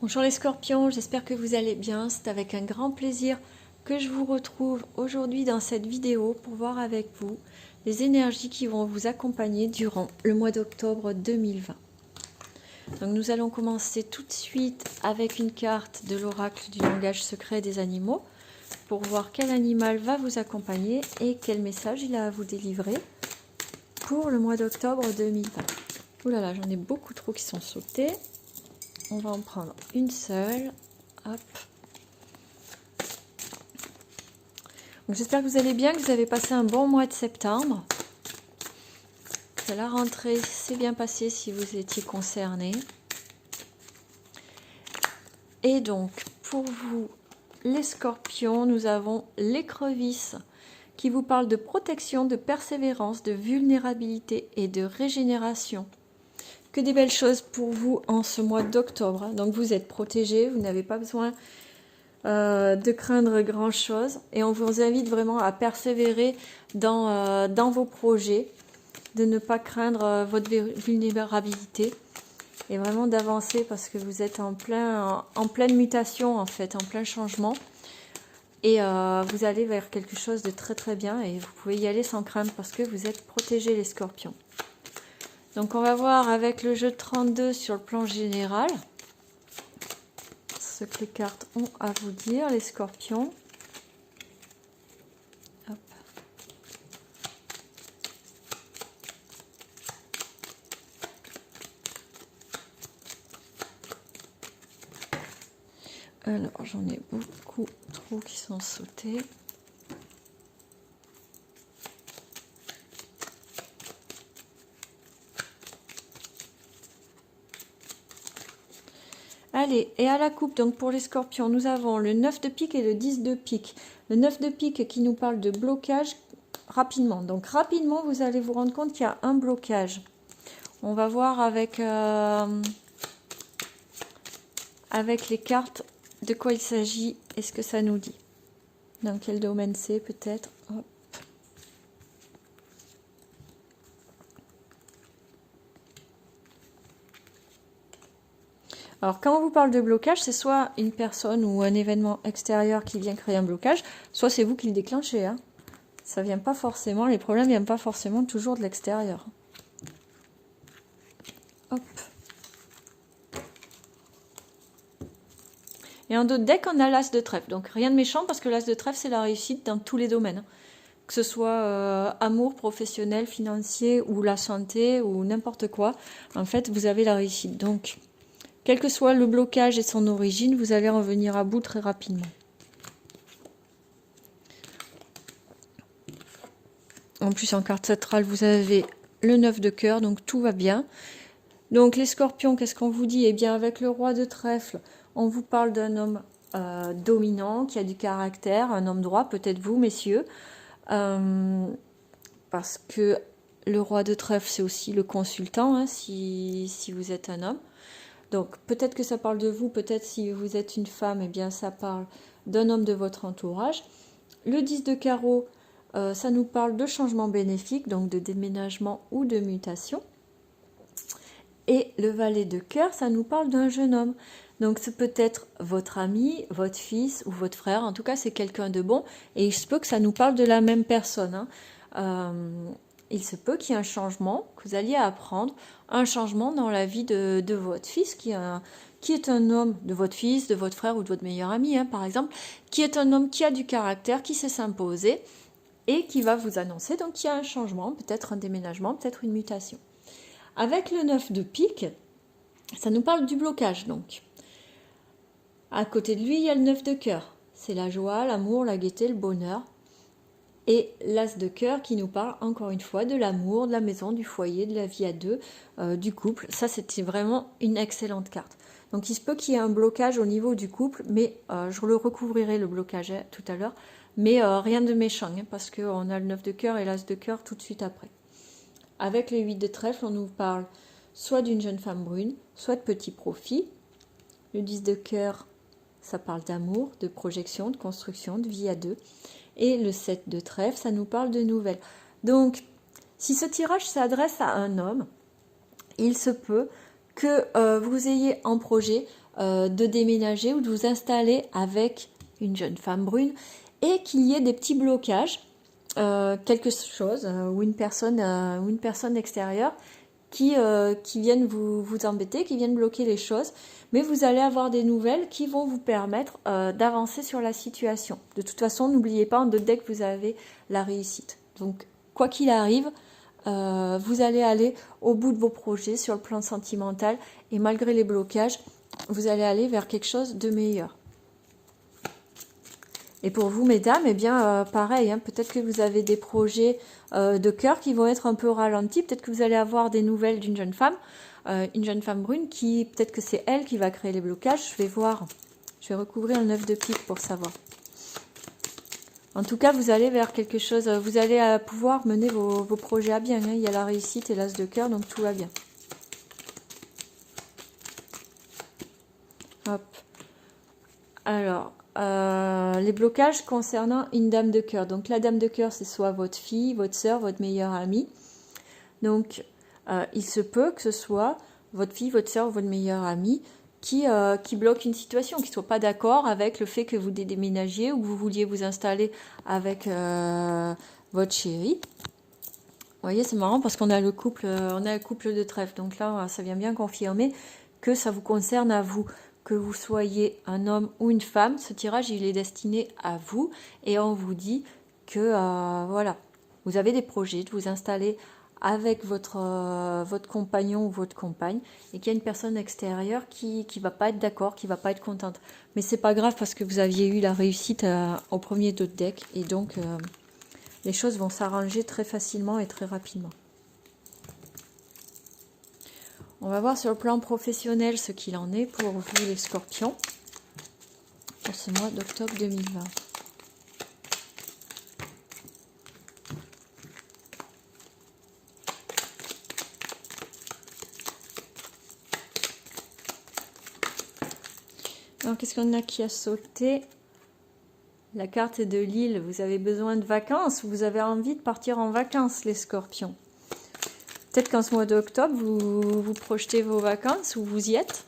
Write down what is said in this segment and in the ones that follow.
Bonjour les scorpions, j'espère que vous allez bien. C'est avec un grand plaisir que je vous retrouve aujourd'hui dans cette vidéo pour voir avec vous les énergies qui vont vous accompagner durant le mois d'octobre 2020. Donc nous allons commencer tout de suite avec une carte de l'oracle du langage secret des animaux pour voir quel animal va vous accompagner et quel message il a à vous délivrer pour le mois d'octobre 2020. Ouh là là, j'en ai beaucoup trop qui sont sautés. On va en prendre une seule. Hop. J'espère que vous allez bien, que vous avez passé un bon mois de septembre. Que la rentrée s'est bien passée si vous étiez concernés. Et donc, pour vous, les scorpions, nous avons l'écrevisse qui vous parle de protection, de persévérance, de vulnérabilité et de régénération. Que des belles choses pour vous en ce mois d'octobre. Donc vous êtes protégés, vous n'avez pas besoin de craindre grand chose. Et on vous invite vraiment à persévérer dans vos projets, de ne pas craindre votre vulnérabilité et vraiment d'avancer parce que vous êtes en pleine mutation en fait, en plein changement. Et vous allez vers quelque chose de très très bien et vous pouvez y aller sans crainte parce que vous êtes protégés les scorpions. Donc on va voir avec le jeu de 32 sur le plan général ce que les cartes ont à vous dire, les scorpions. Hop. Alors j'en ai beaucoup trop qui sont sautés. Allez, et à la coupe, donc pour les scorpions, nous avons le 9 de pique et le 10 de pique. Le 9 de pique qui nous parle de blocage rapidement. Donc rapidement, vous allez vous rendre compte qu'il y a un blocage. On va voir avec les cartes de quoi il s'agit et ce que ça nous dit. Dans quel domaine c'est peut-être. Hop. Alors, quand on vous parle de blocage, c'est soit une personne ou un événement extérieur qui vient créer un blocage, soit c'est vous qui le déclenchez. Hein. Ça vient pas forcément, les problèmes ne viennent pas forcément toujours de l'extérieur. Hop. Et en d'autres decks, on a l'as de trèfle. Donc, rien de méchant parce que l'as de trèfle, c'est la réussite dans tous les domaines. Que ce soit amour, professionnel, financier ou la santé ou n'importe quoi. En fait, vous avez la réussite. Donc, quel que soit le blocage et son origine, vous allez en venir à bout très rapidement. En plus, en carte centrale, vous avez le 9 de cœur, donc tout va bien. Donc, les scorpions, qu'est-ce qu'on vous dit? Eh bien, avec le roi de trèfle, on vous parle d'un homme dominant, qui a du caractère, un homme droit, peut-être vous, messieurs. Parce que le roi de trèfle, c'est aussi le consultant, hein, si vous êtes un homme. Donc, peut-être que ça parle de vous, peut-être si vous êtes une femme, eh bien, ça parle d'un homme de votre entourage. Le 10 de carreau, ça nous parle de changement bénéfique, donc de déménagement ou de mutation. Et le valet de cœur, ça nous parle d'un jeune homme. Donc, c'est peut-être votre ami, votre fils ou votre frère. En tout cas, c'est quelqu'un de bon. Et il se peut que ça nous parle de la même personne. Hein. Il se peut qu'il y ait un changement, que vous alliez apprendre, un changement dans la vie de votre fils, qui est un homme, de votre fils, de votre frère ou de votre meilleur ami, hein, par exemple, qui est un homme qui a du caractère, qui sait s'imposer et qui va vous annoncer donc qu'il y a un changement, peut-être un déménagement, peut-être une mutation. Avec le 9 de pique, ça nous parle du blocage donc. À côté de lui, il y a le 9 de cœur. C'est la joie, l'amour, la gaieté, le bonheur. Et l'as de cœur qui nous parle encore une fois de l'amour, de la maison, du foyer, de la vie à deux, du couple. Ça, c'était vraiment une excellente carte. Donc, il se peut qu'il y ait un blocage au niveau du couple, mais je le recouvrirai le blocage tout à l'heure. Mais rien de méchant, hein, parce qu'on a le 9 de cœur et l'as de cœur tout de suite après. Avec le 8 de trèfle, on nous parle soit d'une jeune femme brune, soit de petits profits. Le 10 de cœur, ça parle d'amour, de projection, de construction, de vie à deux. Et le 7 de trèfle, ça nous parle de nouvelles. Donc, si ce tirage s'adresse à un homme, il se peut que vous ayez en projet de déménager ou de vous installer avec une jeune femme brune et qu'il y ait des petits blocages, quelque chose ou une personne extérieure qui viennent vous embêter, qui viennent bloquer les choses, mais vous allez avoir des nouvelles qui vont vous permettre d'avancer sur la situation. De toute façon, n'oubliez pas, en 2 decks, vous avez la réussite. Donc, quoi qu'il arrive, vous allez aller au bout de vos projets sur le plan sentimental et malgré les blocages, vous allez aller vers quelque chose de meilleur. Et pour vous, mesdames, eh bien, pareil, hein, peut-être que vous avez des projets de cœur qui vont être un peu ralentis. Peut-être que vous allez avoir des nouvelles d'une jeune femme brune, qui peut-être que c'est elle qui va créer les blocages. Je vais voir, je vais recouvrir le 9 de pique pour savoir. En tout cas, vous allez vers quelque chose, vous allez pouvoir mener vos projets à bien. Hein. Il y a la réussite et l'as de cœur, donc tout va bien. Hop. Alors... les blocages concernant une dame de cœur. Donc la dame de cœur, c'est soit votre fille, votre soeur, votre meilleure amie. Donc il se peut que ce soit votre fille, votre soeur, votre meilleure amie qui bloque une situation, qui ne soit pas d'accord avec le fait que vous déménagiez ou que vous vouliez vous installer avec votre chéri. Vous voyez, c'est marrant parce qu'on a le couple de trèfle. Donc là, ça vient bien confirmer que ça vous concerne à vous. Que vous soyez un homme ou une femme, ce tirage, il est destiné à vous. Et on vous dit que, voilà, vous avez des projets de vous installer avec votre compagnon ou votre compagne et qu'il y a une personne extérieure qui va pas être d'accord, qui va pas être contente. Mais c'est pas grave parce que vous aviez eu la réussite au premier deck et donc les choses vont s'arranger très facilement et très rapidement. On va voir sur le plan professionnel ce qu'il en est pour vous les scorpions pour ce mois d'octobre 2020. Alors qu'est-ce qu'on a qui a sauté? La carte de l'île, vous avez besoin de vacances, vous avez envie de partir en vacances les scorpions. Peut-être qu'en ce mois d'octobre, vous projetez vos vacances ou vous y êtes.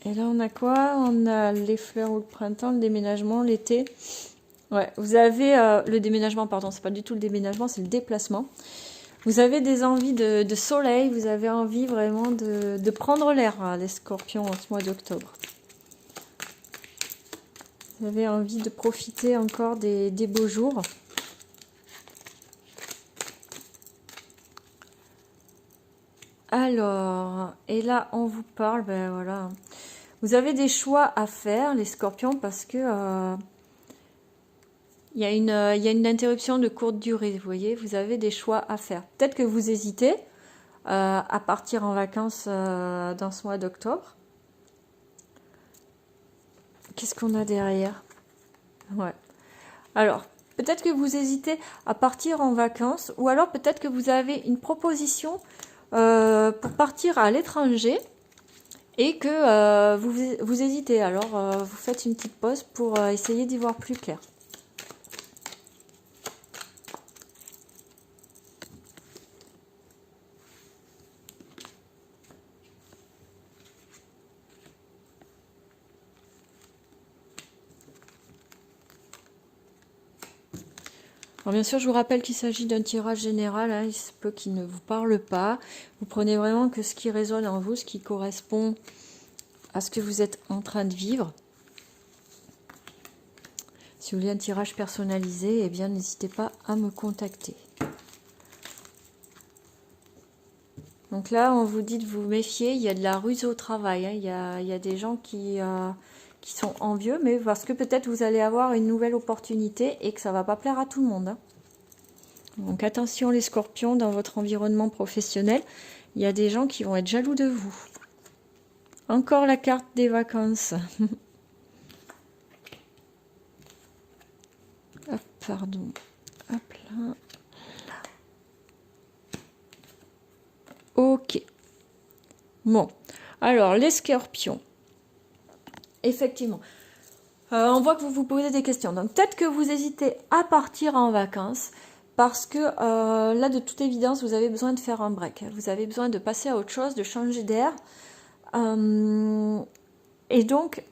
Et là, on a quoi? On a les fleurs ou le printemps, le déménagement, l'été. Ouais, vous avez le déménagement, pardon, c'est pas du tout le déménagement, c'est le déplacement. Vous avez des envies de soleil, vous avez envie vraiment de prendre l'air, hein, les scorpions, en ce mois d'octobre. Vous avez envie de profiter encore des beaux jours. Alors, et là, on vous parle, ben voilà. Vous avez des choix à faire, les scorpions, parce que il y a une interruption de courte durée, vous voyez. Vous avez des choix à faire. Peut-être que vous hésitez à partir en vacances dans ce mois d'octobre. Qu'est-ce qu'on a derrière? Ouais. Alors, peut-être que vous hésitez à partir en vacances, ou alors peut-être que vous avez une proposition pour partir à l'étranger et que vous hésitez. Alors, vous faites une petite pause pour essayer d'y voir plus clair. Alors bien sûr, je vous rappelle qu'il s'agit d'un tirage général, hein, il se peut qu'il ne vous parle pas. Vous prenez vraiment que ce qui résonne en vous, ce qui correspond à ce que vous êtes en train de vivre. Si vous voulez un tirage personnalisé, eh bien n'hésitez pas à me contacter. Donc là, on vous dit de vous méfier, il y a de la ruse au travail, hein, il y a des gens qui sont envieux, mais parce que peut-être vous allez avoir une nouvelle opportunité et que ça ne va pas plaire à tout le monde. Hein. Donc attention les scorpions, dans votre environnement professionnel, il y a des gens qui vont être jaloux de vous. Encore la carte des vacances. Hop, pardon. Hop là. Ok. Bon, alors les scorpions. Effectivement, on voit que vous vous posez des questions. Donc peut-être que vous hésitez à partir en vacances parce que là, de toute évidence, vous avez besoin de faire un break. Vous avez besoin de passer à autre chose, de changer d'air. Et donc,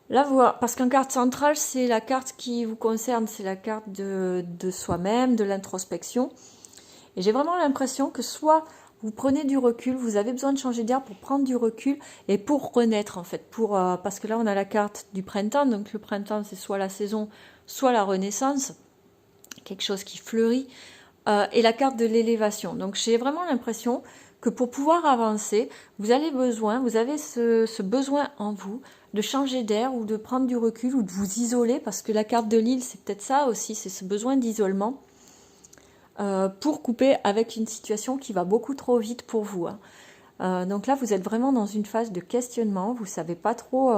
là, voilà, parce qu'une carte centrale, c'est la carte qui vous concerne, c'est la carte de soi-même, de l'introspection. Et j'ai vraiment l'impression que soit vous prenez du recul, vous avez besoin de changer d'air pour prendre du recul et pour renaître en fait. Parce que là, on a la carte du printemps, donc le printemps, c'est soit la saison, soit la renaissance, quelque chose qui fleurit, et la carte de l'élévation. Donc j'ai vraiment l'impression que pour pouvoir avancer, vous avez ce besoin en vous de changer d'air ou de prendre du recul ou de vous isoler, parce que la carte de l'île, c'est peut-être ça aussi, c'est ce besoin d'isolement pour couper avec une situation qui va beaucoup trop vite pour vous. Donc là, vous êtes vraiment dans une phase de questionnement, vous ne savez pas trop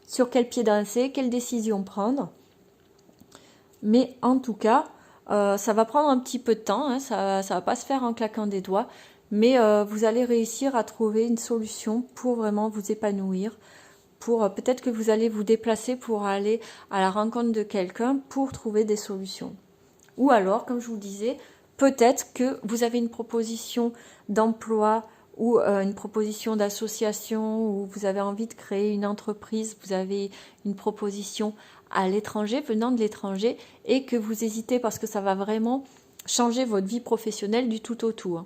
sur quel pied danser, quelle décision prendre. Mais en tout cas, ça va prendre un petit peu de temps, hein, ça va pas se faire en claquant des doigts, mais vous allez réussir à trouver une solution pour vraiment vous épanouir, pour peut-être que vous allez vous déplacer pour aller à la rencontre de quelqu'un pour trouver des solutions. Ou alors, comme je vous disais, peut-être que vous avez une proposition d'emploi ou une proposition d'association, ou vous avez envie de créer une entreprise, vous avez une proposition à l'étranger, venant de l'étranger, et que vous hésitez parce que ça va vraiment changer votre vie professionnelle du tout au tout.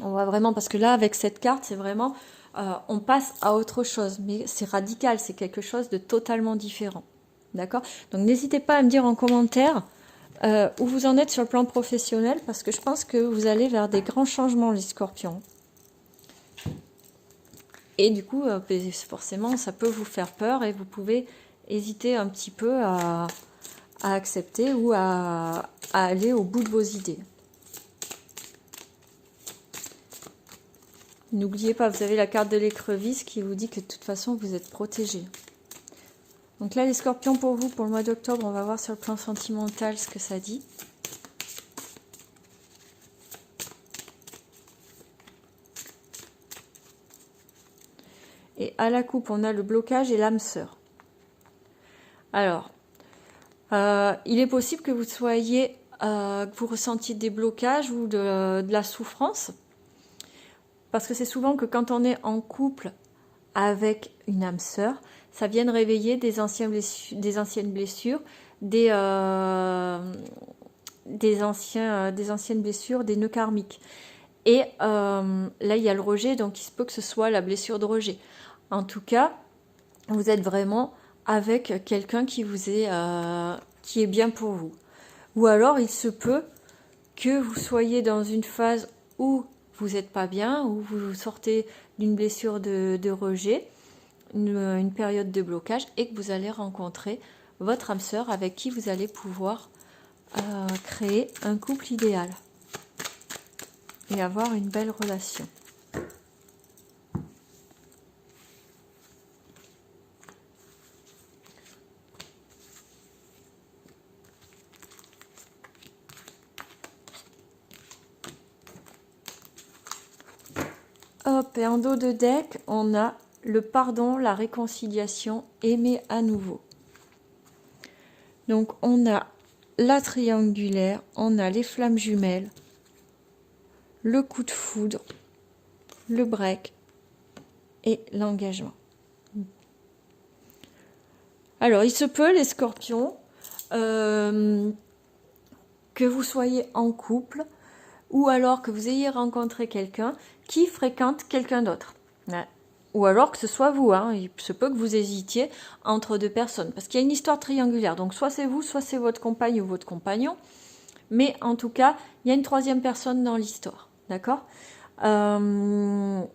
On voit vraiment, parce que là, avec cette carte, c'est vraiment, on passe à autre chose, mais c'est radical, c'est quelque chose de totalement différent. D'accord? Donc n'hésitez pas à me dire en commentaire où vous en êtes sur le plan professionnel, parce que je pense que vous allez vers des grands changements, les scorpions. Et du coup, forcément, ça peut vous faire peur et vous pouvez hésiter un petit peu à accepter ou à aller au bout de vos idées. N'oubliez pas, vous avez la carte de l'écrevisse qui vous dit que de toute façon, vous êtes protégé. Donc là, les scorpions, pour vous, pour le mois d'octobre, on va voir sur le plan sentimental ce que ça dit. Et à la coupe, on a le blocage et l'âme sœur. Alors, il est possible que vous soyez, que vous ressentiez des blocages ou de la souffrance. Parce que c'est souvent que quand on est en couple avec une âme sœur, ça vient de réveiller des anciennes blessures, des anciennes blessures, des nœuds karmiques. Et là, il y a le rejet, donc il se peut que ce soit la blessure de rejet. En tout cas, vous êtes vraiment avec quelqu'un qui est bien pour vous. Ou alors, il se peut que vous soyez dans une phase où vous n'êtes pas bien, où vous sortez d'une blessure de rejet, une période de blocage, et que vous allez rencontrer votre âme sœur avec qui vous allez pouvoir créer un couple idéal et avoir une belle relation. Hop, et en dos de deck, on a le pardon, la réconciliation, aimer à nouveau. Donc on a la triangulaire, on a les flammes jumelles, le coup de foudre, le break et l'engagement. Alors il se peut, les scorpions, que vous soyez en couple ou alors que vous ayez rencontré quelqu'un qui fréquente quelqu'un d'autre. Ouais. Ou alors que ce soit vous, hein. Il se peut que vous hésitiez entre deux personnes, parce qu'il y a une histoire triangulaire, donc soit c'est vous, soit c'est votre compagne ou votre compagnon, mais en tout cas, il y a une troisième personne dans l'histoire, d'accord ? En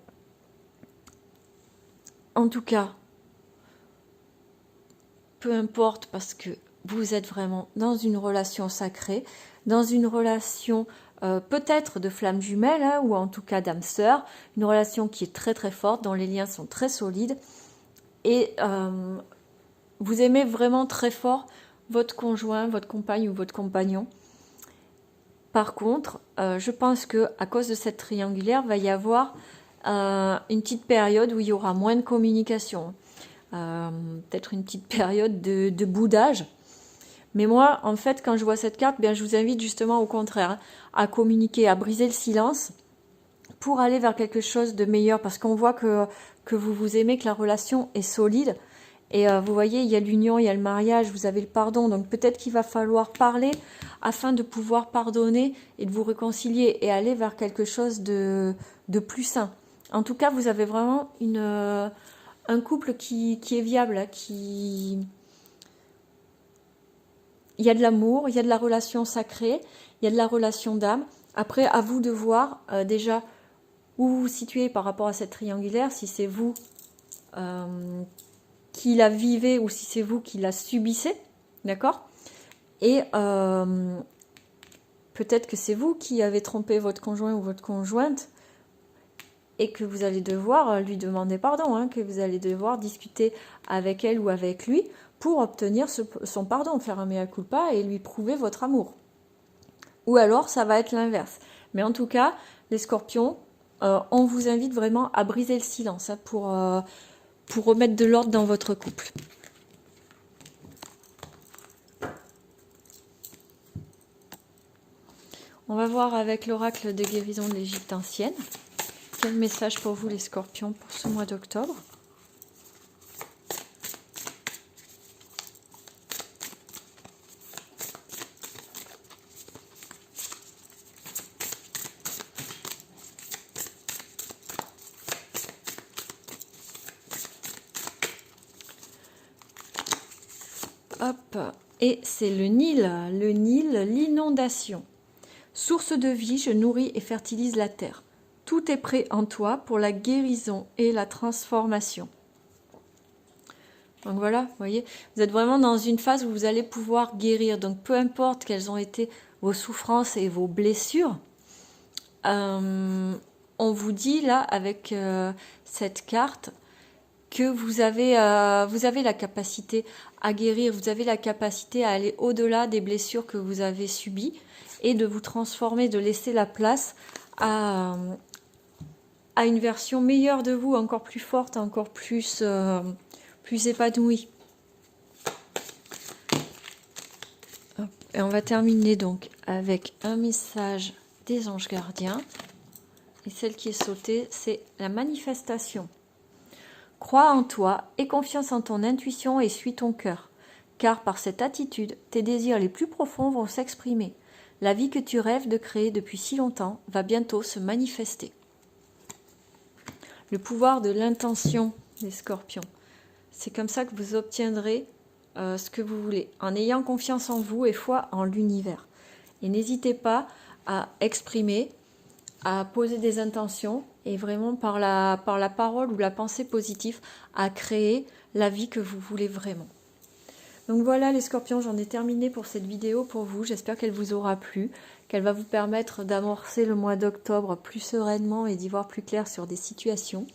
tout cas, peu importe, parce que vous êtes vraiment dans une relation sacrée, dans une relation peut-être de flamme jumelle, hein, ou en tout cas d'âme sœur, une relation qui est très très forte, dont les liens sont très solides, et vous aimez vraiment très fort votre conjoint, votre compagne ou votre compagnon. Par contre, je pense que à cause de cette triangulaire, va y avoir une petite période où il y aura moins de communication, peut-être une petite période de boudage, Mais moi, en fait, quand je vois cette carte, bien, je vous invite justement au contraire hein, à communiquer, à briser le silence pour aller vers quelque chose de meilleur. Parce qu'on voit que vous vous aimez, que la relation est solide. Et vous voyez, il y a l'union, il y a le mariage, vous avez le pardon. Donc peut-être qu'il va falloir parler afin de pouvoir pardonner et de vous réconcilier et aller vers quelque chose de plus sain. En tout cas, vous avez vraiment un couple qui est viable, qui... Il y a de l'amour, il y a de la relation sacrée, il y a de la relation d'âme. Après, à vous de voir déjà où vous vous situez par rapport à cette triangulaire, si c'est vous qui la vivez ou si c'est vous qui la subissez, d'accord? Et peut-être que c'est vous qui avez trompé votre conjoint ou votre conjointe et que vous allez devoir lui demander pardon, hein, que vous allez devoir discuter avec elle ou avec lui pour obtenir son pardon, faire un mea culpa et lui prouver votre amour. Ou alors, ça va être l'inverse. Mais en tout cas, les scorpions, on vous invite vraiment à briser le silence hein, pour remettre de l'ordre dans votre couple. On va voir avec l'oracle de guérison de l'Égypte ancienne. Quel message pour vous les scorpions pour ce mois d'octobre? Hop, et c'est le Nil, l'inondation. Source de vie, je nourris et fertilise la terre. Tout est prêt en toi pour la guérison et la transformation. Donc voilà, vous voyez, vous êtes vraiment dans une phase où vous allez pouvoir guérir. Donc peu importe quelles ont été vos souffrances et vos blessures, on vous dit là avec cette carte que vous avez la capacité à guérir, vous avez la capacité à aller au-delà des blessures que vous avez subies et de vous transformer, de laisser la place à une version meilleure de vous, encore plus forte, encore plus épanouie. Et on va terminer donc avec un message des anges gardiens. Et celle qui est sautée, c'est la manifestation. Crois en toi, aie confiance en ton intuition et suis ton cœur. Car par cette attitude, tes désirs les plus profonds vont s'exprimer. La vie que tu rêves de créer depuis si longtemps va bientôt se manifester. Le pouvoir de l'intention des scorpions. C'est comme ça que vous obtiendrez ce que vous voulez, en ayant confiance en vous et foi en l'univers. Et n'hésitez pas à exprimer, à poser des intentions et vraiment par la parole ou la pensée positive à créer la vie que vous voulez vraiment. Donc voilà les scorpions, j'en ai terminé pour cette vidéo pour vous. J'espère qu'elle vous aura plu, qu'elle va vous permettre d'amorcer le mois d'octobre plus sereinement et d'y voir plus clair sur des situations.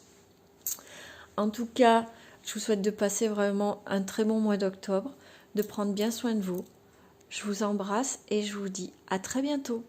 En tout cas, je vous souhaite de passer vraiment un très bon mois d'octobre, de prendre bien soin de vous. Je vous embrasse et je vous dis à très bientôt.